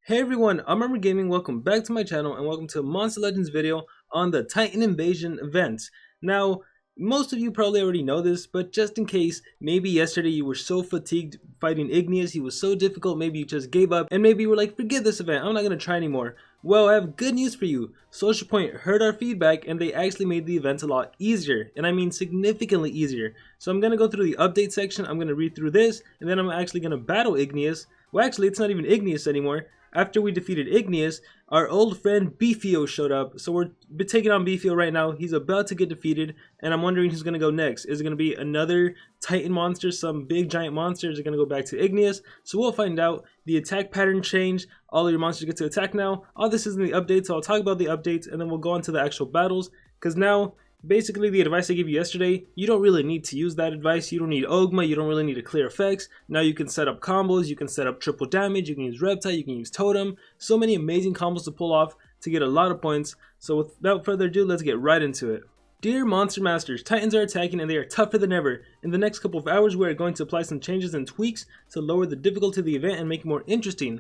Hey everyone, I'm Armor Gaming. Welcome back to my channel and welcome to a Monster Legends video on the Titan Invasion event. Now, most of you probably already know this, but just in case, maybe yesterday you were so fatigued fighting Igneus, he was so difficult, maybe you just gave up, and maybe you were like, forget this event, I'm not going to try anymore. Well, I have good news for you. Social Point heard our feedback and they actually made the event a lot easier, and I mean significantly easier. So I'm going to go through the update section, I'm going to read through this, and then I'm actually going to battle Igneus. Well, actually, it's not even Igneus anymore. After we defeated Igneus, our old friend Beefio showed up, so we're taking on Beefio right now. He's about to get defeated, and I'm wondering who's going to go next. Is it going to be another Titan monster, some big giant monster? Is it going to go back to Igneus? So we'll find out. The attack pattern changed. All of your monsters get to attack now. All this is in the update, so I'll talk about the updates, and then we'll go on to the actual battles, because now, basically, the advice I gave you yesterday, you don't really need to use that advice. You don't need Ogma, you don't really need to clear effects. Now you can set up combos, you can set up triple damage, you can use Reptile, you can use Totem. So many amazing combos to pull off to get a lot of points. So without further ado, let's get right into it. Dear Monster Masters, Titans are attacking and they are tougher than ever. In the next couple of hours, we are going to apply some changes and tweaks to lower the difficulty of the event and make it more interesting.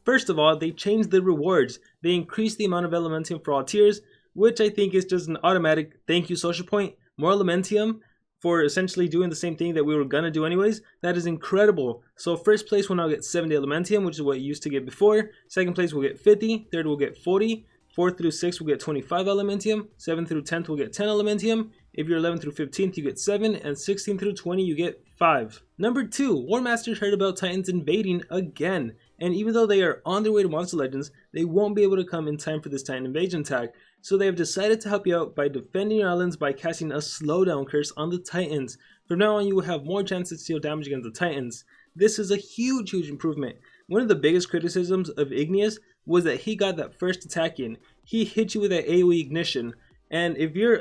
First of all, they changed the rewards. They increased the amount of Elementium for all tiers, which I think is just an automatic thank you, Social Point. More Elementium for essentially doing the same thing that we were gonna do anyways. That is incredible. So first place will now get 70 Elementium, which is what you used to get before. Second place will get 50. Third will get 40. 4th through 6th will get 25 Elementium. 7th through 10th will get 10 Elementium. If you're 11th through 15th, you get 7. And 16th through 20, you get 5. Number 2, War Masters heard about Titans invading again. And even though they are on their way to Monster Legends, they won't be able to come in time for this Titan invasion attack. So they have decided to help you out by defending your islands by casting a slowdown curse on the Titans. From now on, you will have more chances to deal damage against the Titans. This is a huge improvement. One of the biggest criticisms of Igneus was that he got that first attack in. He hit you with that AoE ignition. And if you're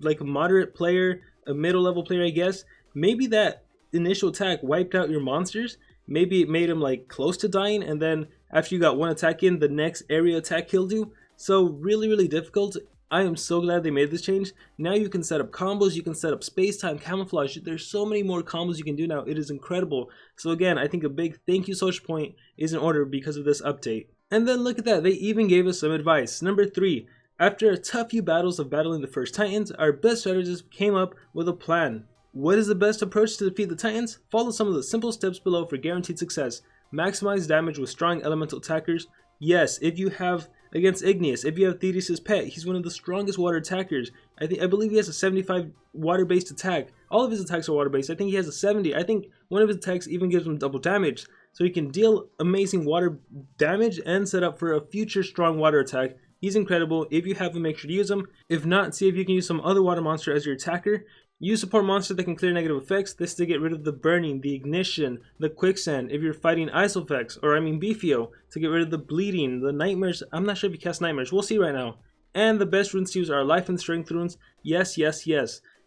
like a moderate player, a middle level player I guess, maybe that initial attack wiped out your monsters. Maybe it made him like close to dying, and then after you got one attack in, the next area attack killed you. So really difficult. I am so glad they made this change. Now you can set up combos, you can set up space-time camouflage. There's so many more combos you can do now. It is incredible. So again, I think a big thank you, Social Point, is in order because of this update. And then look at that, they even gave us some advice. Number 3, after a tough few battles of battling the first Titans, our best strategists came up with a plan. What is the best approach to defeat the Titans? Follow some of the simple steps below for guaranteed success. Maximize damage with strong elemental attackers. Yes, if you have against Igneus, if you have Thetis' pet, he's one of the strongest water attackers. I believe he has a 75 water-based attack. All of his attacks are water-based. I think he has a 70. I think one of his attacks even gives him double damage. So he can deal amazing water damage and set up for a future strong water attack. He's incredible. If you have him, make sure to use him. If not, see if you can use some other water monster as your attacker. Use support monster that can clear negative effects. This is to get rid of the burning, the ignition, the quicksand. If you're fighting Isofex, or I mean Beefio, to get rid of the bleeding, the nightmares. I'm not sure if you cast nightmares. We'll see right now. And the best runes to use are life and strength runes. Yes.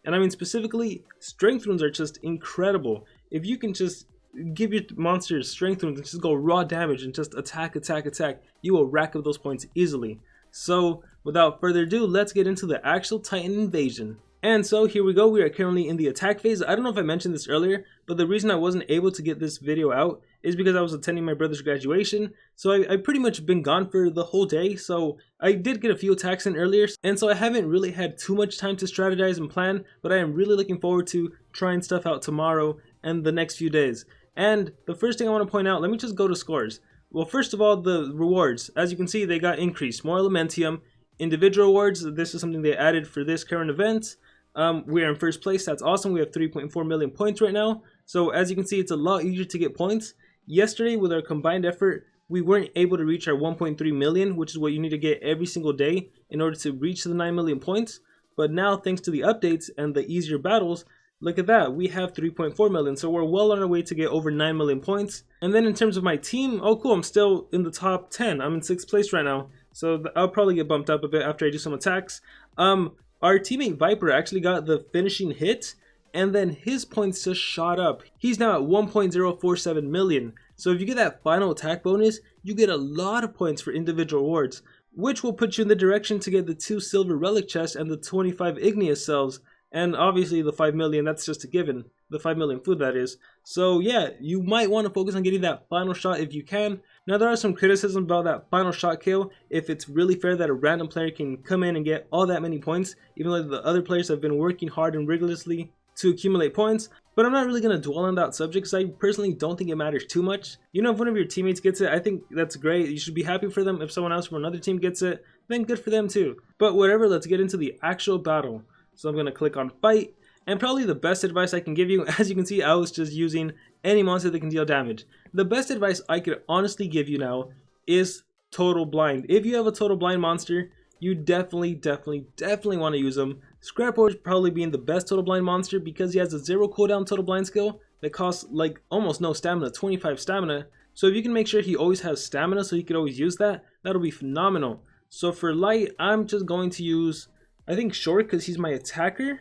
And I mean specifically, strength runes are just incredible. If you can just give your monsters strength runes and just go raw damage and just attack, you will rack up those points easily. So without further ado, let's get into the actual Titan invasion. And so here we go, we are currently in the attack phase. I don't know if I mentioned this earlier, but the reason I wasn't able to get this video out is because I was attending my brother's graduation. So I pretty much been gone for the whole day, so I did get a few attacks in earlier. And so I haven't really had too much time to strategize and plan, but I am really looking forward to trying stuff out tomorrow and the next few days. And the first thing I want to point out, let me just go to scores. Well, first of all, the rewards. As you can see, they got increased. More Elementium. Individual awards, this is something they added for this current event. We are in first place. That's awesome. We have 3.4 million points right now. So as you can see, it's a lot easier to get points. Yesterday, with our combined effort, we weren't able to reach our 1.3 million, which is what you need to get every single day in order to reach the 9 million points. But now, thanks to the updates and the easier battles, look at that. We have 3.4 million. So we're well on our way to get over 9 million points. And then in terms of my team, oh cool, I'm still in the top 10. I'm in 6th place right now. So I'll probably get bumped up a bit after I do some attacks. Our teammate Viper actually got the finishing hit, and then his points just shot up. He's now at 1.047 million. So if you get that final attack bonus, you get a lot of points for individual awards, which will put you in the direction to get the 2 silver relic chests and the 25 Igneus cells, and obviously the 5 million, that's just a given. the 5 million food that is. So yeah, you might want to focus on getting that final shot if you can. Now there are some criticisms about that final shot kill, if it's really fair that a random player can come in and get all that many points, even though the other players have been working hard and rigorously to accumulate points. But I'm not really going to dwell on that subject because I personally don't think it matters too much. You know, if one of your teammates gets it, I think that's great. You should be happy for them. If someone else from another team gets it, then good for them too. But whatever, let's get into the actual battle. So I'm going to click on fight. And probably the best advice I can give you, as you can see, I was just using any monster that can deal damage. The best advice I could honestly give you now is total blind. If you have a total blind monster, you definitely want to use them. Scrap Warrior probably being the best total blind monster because he has a 0 cooldown total blind skill that costs like almost no stamina, 25 stamina. So if you can make sure he always has stamina so he could always use that, that'll be phenomenal. So for light, I'm just going to use, I think, short because he's my attacker.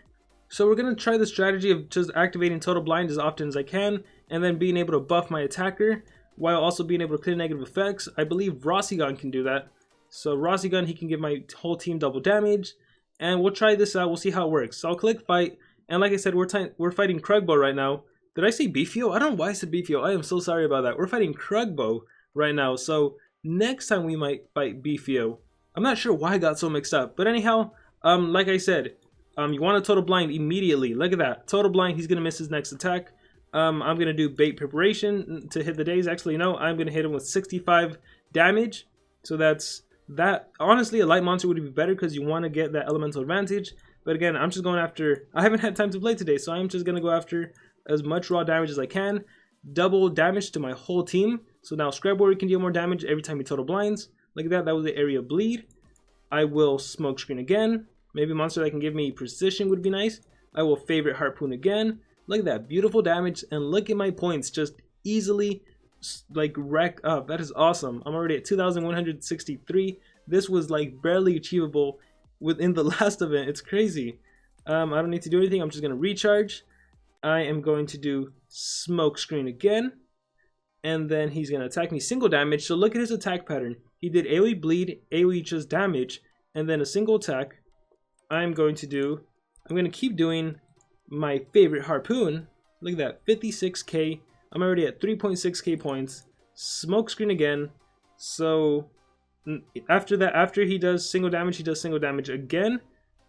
So we're going to try the strategy of just activating total blind as often as I can and then being able to buff my attacker while also being able to clear negative effects. I believe Rossigon can do that. So Rossigon, he can give my whole team double damage. And we'll try this out. We'll see how it works. So I'll click fight. And like I said, we're fighting Krugbo right now. Did I say Beefio? I don't know why I said Beefio. I am so sorry about that. We're fighting Krugbo right now. So next time we might fight Beefio. I'm not sure why I got so mixed up. But anyhow, like I said, you want a total blind immediately. Look at that. Total blind. He's going to miss his next attack. I'm going to do bait preparation to hit the daze. Actually, no. I'm going to hit him with 65 damage. So that's that. Honestly, a light monster would be better because you want to get that elemental advantage. But again, I'm just going after... I haven't had time to play today, so I'm just going to go after as much raw damage as I can. Double damage to my whole team. So now Scrap Warrior can deal more damage every time he total blinds. Like that. That was the area bleed. I will smoke screen again. Maybe a monster that can give me precision would be nice. I will favorite harpoon again. Look at that beautiful damage, and look at my points just easily like rack up. That is awesome. I'm already at 2,163. This was like barely achievable within the last event. It's crazy. I don't need to do anything. I'm just gonna recharge. I am going to do smoke screen again, and then he's gonna attack me single damage. So look at his attack pattern. He did AoE bleed, AoE just damage, and then a single attack. I'm going to keep doing my favorite harpoon. Look at that, 56k. I'm already at 3.6k points. Smoke screen again. So after that, after he does single damage, he does single damage again.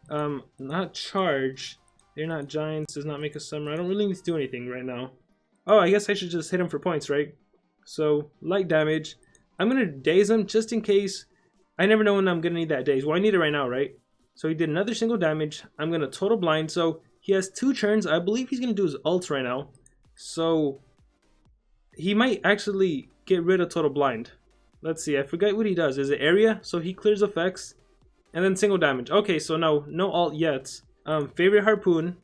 Not charge. They're not giants. Does not make a summer. I don't really need to do anything right now. Oh, I guess I should just hit him for points, right? So light damage. I'm gonna daze him just in case. I never know when I'm gonna need that daze. Well, I need it right now, right? So he did another single damage. I'm going to total blind. So he has 2 turns. I believe he's going to do his ult right now. So he might actually get rid of total blind. Let's see. I forget what he does. Is it area? So he clears effects. And then single damage. Okay, so no ult yet. Favorite harpoon.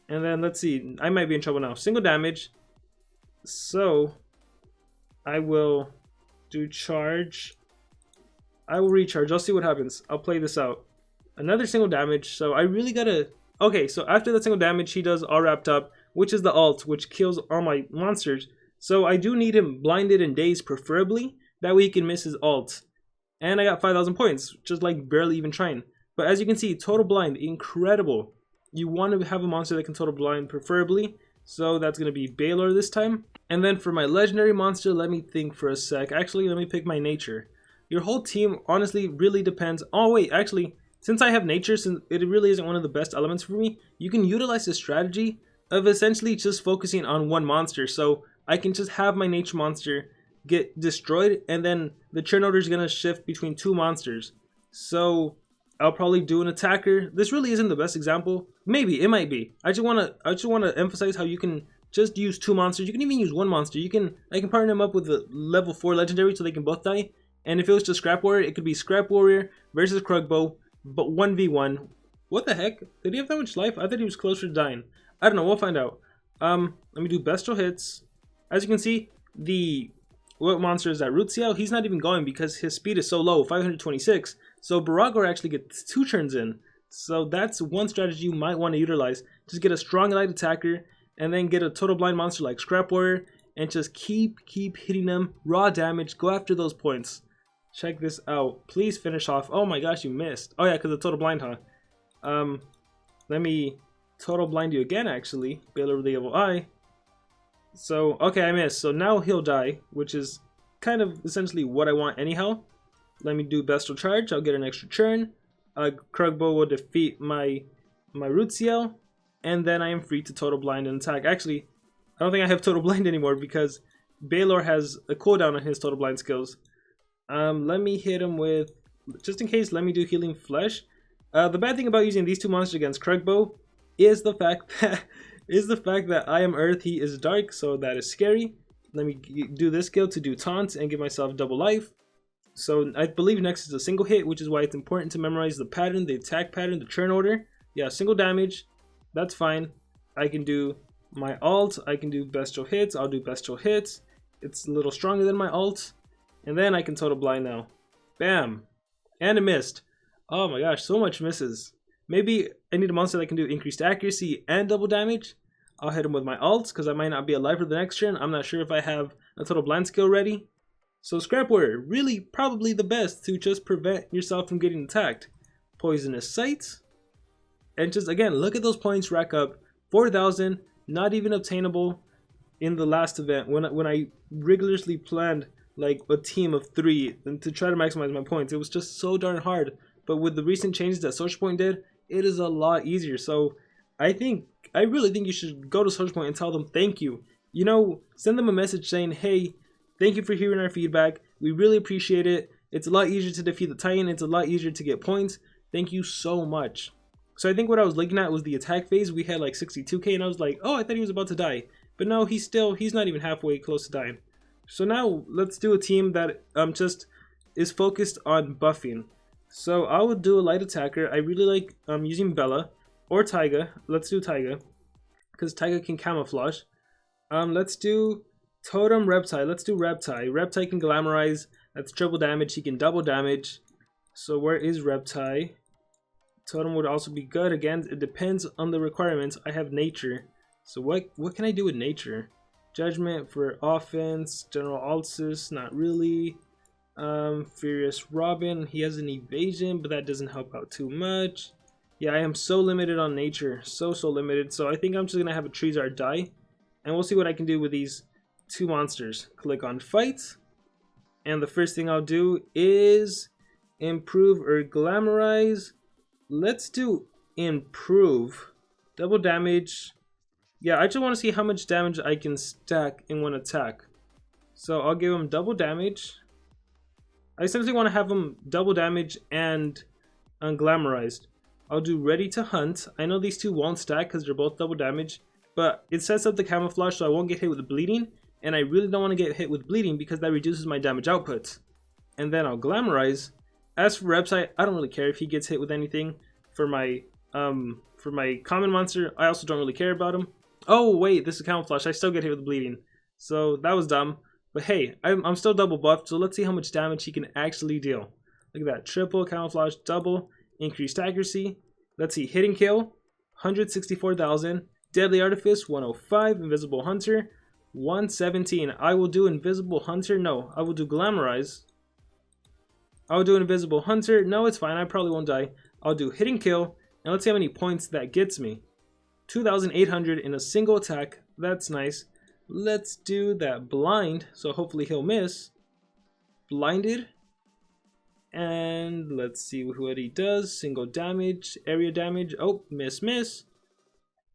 And then let's see. I might be in trouble now. Single damage. So I will do charge. I will recharge. I'll see what happens. I'll play this out. Another single damage. So I really gotta... Okay, so after that single damage, he does all wrapped up, which is the ult, which kills all my monsters. So I do need him blinded and dazed, preferably. That way he can miss his ult. And I got 5,000 points, just like barely even trying. But as you can see, total blind, incredible. You want to have a monster that can total blind, preferably. So that's going to be Baylor this time. And then for my legendary monster, let me think for a sec. Actually, let me pick my nature. Your whole team honestly really depends. Oh wait, actually, since I have nature, since it really isn't one of the best elements for me, you can utilize the strategy of essentially just focusing on one monster. So I can just have my nature monster get destroyed, and then the churn order is gonna shift between 2 monsters. So I'll probably do an attacker. This really isn't the best example. Maybe it might be. I just wanna emphasize how you can just use 2 monsters. You can even use 1 monster. I can partner them up with the level 4 legendary so they can both die. And if it was just Scrap Warrior, it could be Scrap Warrior versus Krugbo, but 1v1. What the heck? Did he have that much life? I thought he was closer to dying. I don't know. We'll find out. Let me do bestial hits. As you can see, what monster is that? Rutziel, he's not even going because his speed is so low, 526. So Baragor actually gets 2 turns in. So that's one strategy you might want to utilize. Just get a strong light attacker and then get a total blind monster like Scrap Warrior and just keep hitting them. Raw damage. Go after those points. Check this out. Please finish off. Oh my gosh, you missed. Oh yeah, because of total blind, huh? Let me total blind you again, actually. Baylor with the evil eye. So, okay, I missed. So now he'll die, which is kind of essentially what I want anyhow. Let me do Bestial Charge. I'll get an extra turn. Krugbo will defeat my Rootziel, and then I am free to total blind and attack. Actually, I don't think I have total blind anymore because Baylor has a cooldown on his total blind skills. Let me hit him with, just in case, let me do Healing Flesh. The bad thing about using these two monsters against Krugbo is the fact that I am Earth, he is Dark, so that is scary. Let me do this skill to do taunt and give myself double life. So I believe next is a single hit, which is why it's important to memorize the pattern, the attack pattern, the turn order. Yeah, single damage, that's fine. I can do my alt, I can do bestial hits, I'll do bestial hits. It's a little stronger than my alt. And then I can total blind now. Bam! And it missed. Oh my gosh, so much misses. Maybe I need a monster that can do increased accuracy and double damage. I'll hit him with my alt, because I might not be alive for the next turn. I'm not sure if I have a total blind skill ready. So Scrap Warrior, really probably the best to just prevent yourself from getting attacked. Poisonous Sight. And just again, look at those points rack up. 4,000, not even obtainable in the last event when I rigorously planned like a team of 3 and to try to maximize my points. It was just so darn hard. But with the recent changes that Social Point did, it is a lot easier. So I really think you should go to Social Point and tell them thank you. You know, send them a message saying, hey, thank you for hearing our feedback. We really appreciate it. It's a lot easier to defeat the Titan. It's a lot easier to get points. Thank you so much. So I think what I was looking at was the attack phase. We had like 62k and I was like, oh, I thought he was about to die. But no, he's not even halfway close to dying. So now let's do a team that just is focused on buffing. So I would do a light attacker. I really like using Bella or Taiga. Let's do Taiga because Taiga can camouflage. Let's do Totem Reptile. Let's do Reptile. Reptile can glamorize. That's triple damage. He can double damage. So where is Reptile? Totem would also be good. Again, it depends on the requirements. I have Nature. So what can I do with Nature? Judgment for offense. General Alsis, not really. Furious Robin. He has an evasion, but that doesn't help out too much. Yeah, I am so limited on Nature. So limited. So I think I'm just going to have a Treezard die. And we'll see what I can do with these two monsters. Click on Fight. And the first thing I'll do is improve or glamorize. Let's do improve. Double damage. Yeah, I just want to see how much damage I can stack in one attack. So I'll give him double damage. I essentially want to have him double damage and unglamorized. I'll do Ready to Hunt. I know these two won't stack because they're both double damage, but it sets up the camouflage so I won't get hit with bleeding, and I really don't want to get hit with bleeding because that reduces my damage output. And then I'll glamorize. As for Reptile, I don't really care if he gets hit with anything. For my common monster, I also don't really care about him. Oh wait, this is camouflage. I still get hit with bleeding, so that was dumb. But hey, I'm still double buffed, so let's see how much damage he can actually deal. Look at that, triple camouflage, double, increased accuracy. Let's see, hitting kill, 164,000. Deadly Artifice, 105. Invisible Hunter, 117. I will do Invisible Hunter. No, I will do Glamorize. I will do Invisible Hunter. No, it's fine. I probably won't die. I'll do Hitting Kill. And let's see how many points that gets me. 2,800 in a single attack. That's nice. Let's do that Blind. So hopefully he'll miss. Blinded. And let's see what he does. Single damage. Area damage. Oh, miss.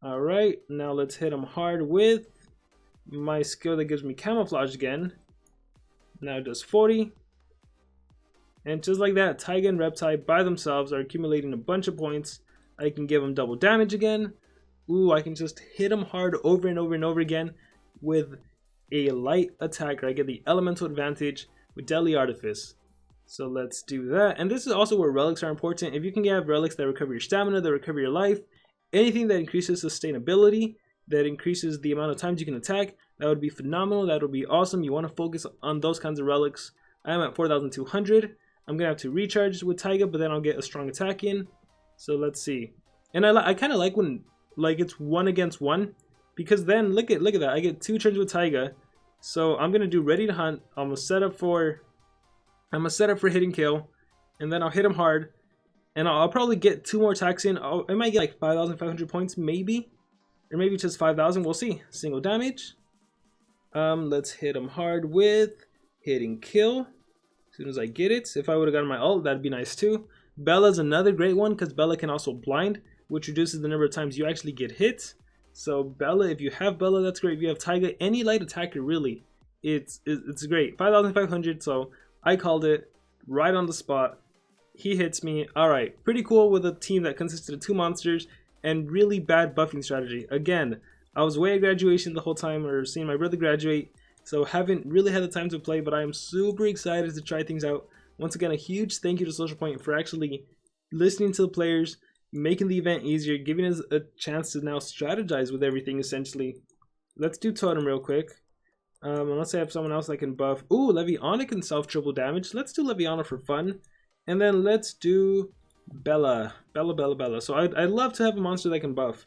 Alright. Now let's hit him hard with my skill that gives me camouflage again. Now it does 40. And just like that, Taiga and Reptile by themselves are accumulating a bunch of points. I can give them double damage again. Ooh, I can just hit them hard over and over and over again with a light attacker. I get the elemental advantage with Deadly Artifice. So let's do that. And this is also where relics are important. If you can have relics that recover your stamina, that recover your life, anything that increases sustainability, that increases the amount of times you can attack, that would be phenomenal. That would be awesome. You want to focus on those kinds of relics. I am at 4,200. I'm going to have to recharge with Taiga, but then I'll get a strong attack in. So let's see. And I kind of like when it's 1 against 1, because then look at that. I get 2 turns with Taiga. So I'm going to do Ready to Hunt. I'm going to set up for hitting kill, and then I'll hit him hard. And I'll probably get 2 more attacks in. I might get like 5,500 points, maybe. Or maybe just 5,000, we'll see. Single damage. Let's hit him hard with hitting kill. As soon as I get it. If I would have gotten my ult, that'd be nice too. Bella's another great one, because Bella can also blind, which reduces the number of times you actually get hit. So Bella, if you have Bella, that's great. If you have Taiga, any light attacker really, it's great. 5,500, so I called it right on the spot. He hits me. Alright, pretty cool with a team that consisted of 2 monsters and really bad buffing strategy. Again, I was away at graduation the whole time, or seeing my brother graduate, so haven't really had the time to play, but I am super excited to try things out. Once again, a huge thank you to Social Point for actually listening to the players, making the event easier, giving us a chance to now strategize with everything, essentially. Let's do Totem real quick. Unless I have someone else that can buff. Ooh, Leviana can self-triple damage. Let's do Leviana for fun. And then let's do Bella. Bella. So I'd love to have a monster that can buff,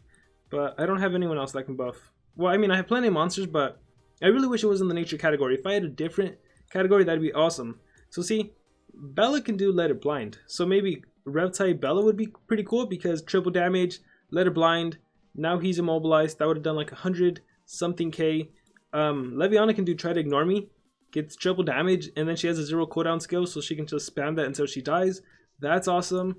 but I don't have anyone else that can buff. Well, I mean, I have plenty of monsters, but I really wish it was in the nature category. If I had a different category, that'd be awesome. So see, Bella can do Let It Blind. So maybe Rev-type Bella would be pretty cool, because triple damage, Let It Blind, now he's immobilized. That would have done like 100 something K. Leviana can do Try to Ignore Me, gets triple damage, and then she has a 0 cooldown skill, so she can just spam that until she dies. That's awesome.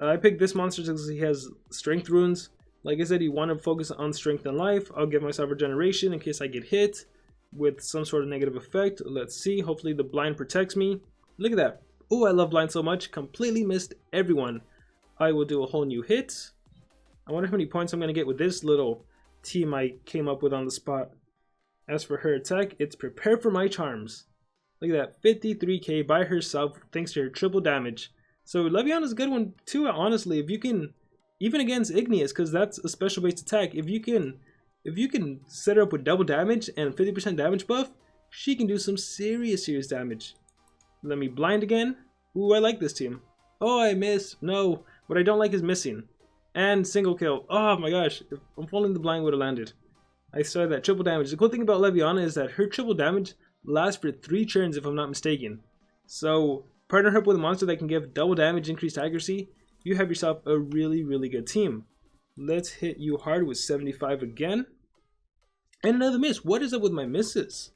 I picked this monster because he has strength runes. Like I said, you want to focus on strength and life. I'll give myself regeneration in case I get hit with some sort of negative effect. Let's see. Hopefully the blind protects me. Look at that. Oh, I love blind so much. Completely missed everyone. I will do a whole new hit. I wonder how many points I'm going to get with this little team I came up with on the spot. As for her attack, it's Prepare for My Charms. Look at that. 53k by herself thanks to her triple damage. So Leviana's a good one too, honestly. If you can, even against Igneus, because that's a special based attack, if you can set her up with double damage and 50% damage buff, she can do some serious damage. Let me blind again. Ooh, I like this team. Oh, I miss. No, what I don't like is missing. And single kill. Oh my gosh, if only the blind would have landed. I saw that triple damage. The cool thing about Leviana is that her triple damage lasts for 3 turns if I'm not mistaken. So partner her up with a monster that can give double damage, increased accuracy. You have yourself a really good team. Let's hit you hard with 75 again. And another miss. What is up with my misses?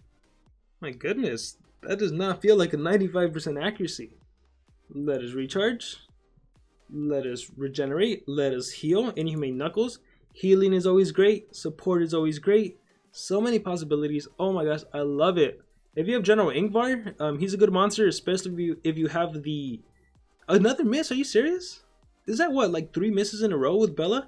My goodness, that does not feel like a 95% accuracy. Let us recharge. Let us regenerate. Let us heal. Inhumane Knuckles. Healing is always great. Support is always great. So many possibilities. Oh my gosh, I love it. If you have General Ingvar, he's a good monster, especially if you have the... Another miss? Are you serious? Is that what, like 3 misses in a row with Bella?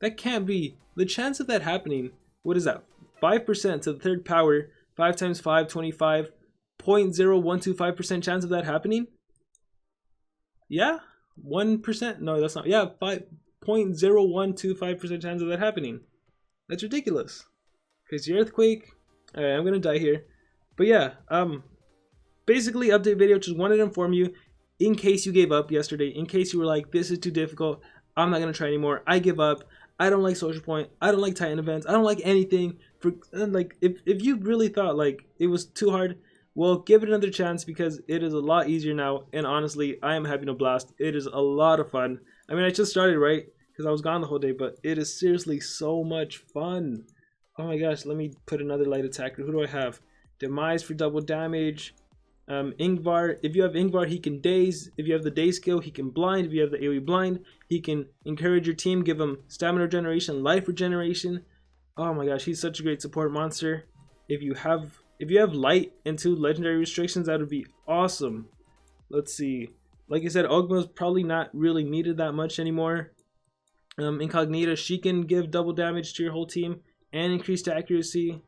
That can't be. The chance of that happening, what is that? 5% to the 3rd power, 5 times 5, 25. 0.0125% chance of that happening? Yeah? 1%? No, that's not. Yeah, 0.0125% chance of that happening. That's ridiculous. Crazy earthquake. Alright, I'm gonna die here. But yeah, basically update video. Just wanted to inform you in case you gave up yesterday, in case you were like, this is too difficult, I'm not gonna try anymore, I give up, I don't like Social Point, I don't like Titan events, I don't like anything. Like if you really thought like it was too hard, well, give it another chance, because it is a lot easier now, and honestly, I am having a blast. It is a lot of fun. I mean, I just started, right? Because I was gone the whole day, but it is seriously so much fun. Oh my gosh, let me put another light attacker. Who do I have? Demise for double damage. Ingvar, if you have Ingvar, he can daze. If you have the daze skill, he can blind. If you have the AoE blind, he can encourage your team, give him stamina regeneration, life regeneration. Oh my gosh, he's such a great support monster. If you have light and 2 legendary restrictions, that would be awesome. Let's see. Like I said, Ogma's probably not really needed that much anymore. Incognita, she can give double damage to your whole team and increased accuracy.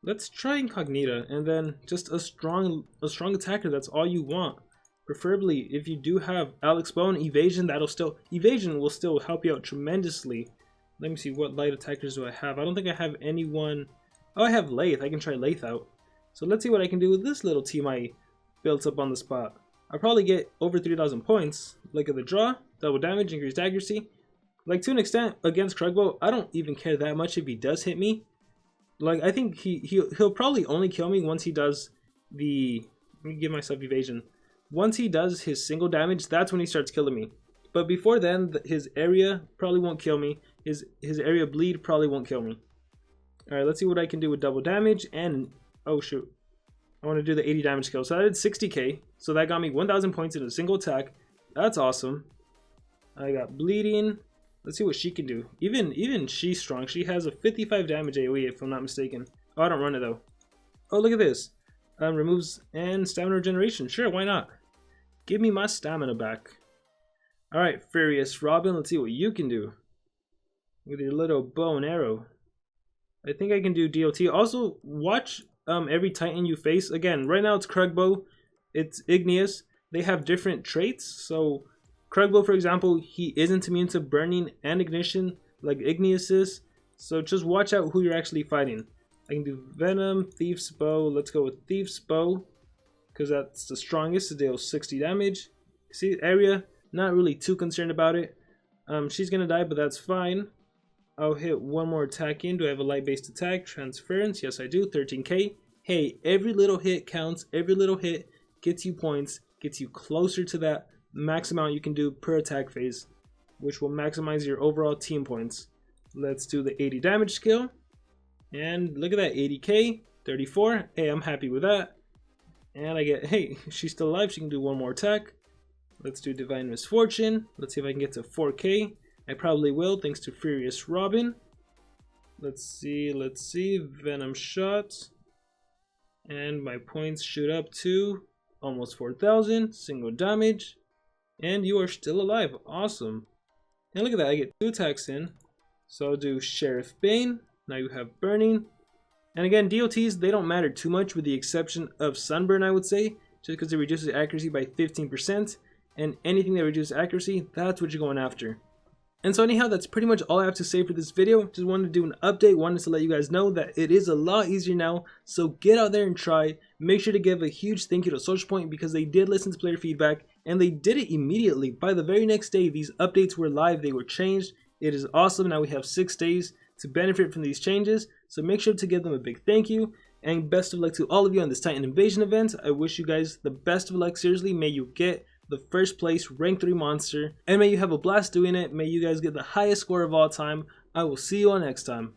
Let's try Incognita, and then just a strong attacker. That's all you want. Preferably, if you do have Alex Bone, evasion will still help you out tremendously. Let me see, what light attackers do I have? I don't think I have anyone. Oh, I have Lathe. I can try Lathe out. So let's see what I can do with this little team I built up on the spot. I'll probably get over 3,000 points. Look at the draw, double damage, increased accuracy. Like, to an extent, against Krugbo, I don't even care that much if he does hit me. Like, I think he'll probably only kill me once he does the... Let me give myself evasion. Once he does his single damage, that's when he starts killing me. But before then, his area probably won't kill me. His area bleed probably won't kill me. Alright, let's see what I can do with double damage. And, oh shoot. I want to do the 80 damage kill. So I did 60k. So that got me 1000 points in a single attack. That's awesome. I got bleeding. Let's see what she can do. Even she's strong. She has a 55 damage AoE if I'm not mistaken. Oh, I don't run it though. Oh, look at this. Removes and stamina regeneration. Sure, why not? Give me my stamina back. Alright, Furious Robin, let's see what you can do. With your little bow and arrow. I think I can do DOT. Also, watch every Titan you face. Again, right now it's Krugbo. It's Igneus. They have different traits. So, Krugbo, for example, he isn't immune to burning and ignition like Igneus is. So just watch out who you're actually fighting. I can do Venom, Thief's Bow. Let's go with Thief's Bow, because that's the strongest. It deals 60 damage. See, area, not really too concerned about it. She's gonna die, but that's fine. I'll hit one more attack in. Do I have a light-based attack? Transference, yes I do, 13k. Hey, every little hit counts. Every little hit gets you points, gets you closer to that max amount you can do per attack phase, which will maximize your overall team points. Let's do the 80 damage skill. And look at that, 80k, 34. Hey, I'm happy with that. And I get, hey, she's still alive. She can do one more attack. Let's do Divine Misfortune. Let's see if I can get to 4k. I probably will, thanks to Furious Robin. Let's see. Venom Shot. And my points shoot up to almost 4,000. Single damage. And you are still alive. Awesome. And look at that, I get 2 attacks in. So I'll do Sheriff Bane. Now you have Burning. And again, DOTs, they don't matter too much with the exception of Sunburn, I would say. Just because it reduces accuracy by 15%. And anything that reduces accuracy, that's what you're going after. And so anyhow, that's pretty much all I have to say for this video. Just wanted to do an update, wanted to let you guys know that it is a lot easier now. So get out there and try. Make sure to give a huge thank you to Social Point because they did listen to player feedback and they did it immediately. By the very next day, these updates were live, they were changed. It is awesome. Now we have 6 days to benefit from these changes. So make sure to give them a big thank you. And best of luck to all of you on this Titan Invasion event. I wish you guys the best of luck. Seriously, may you get the first place rank 3 monster, and may you have a blast doing it. May you guys get the highest score of all time. I will see you all next time.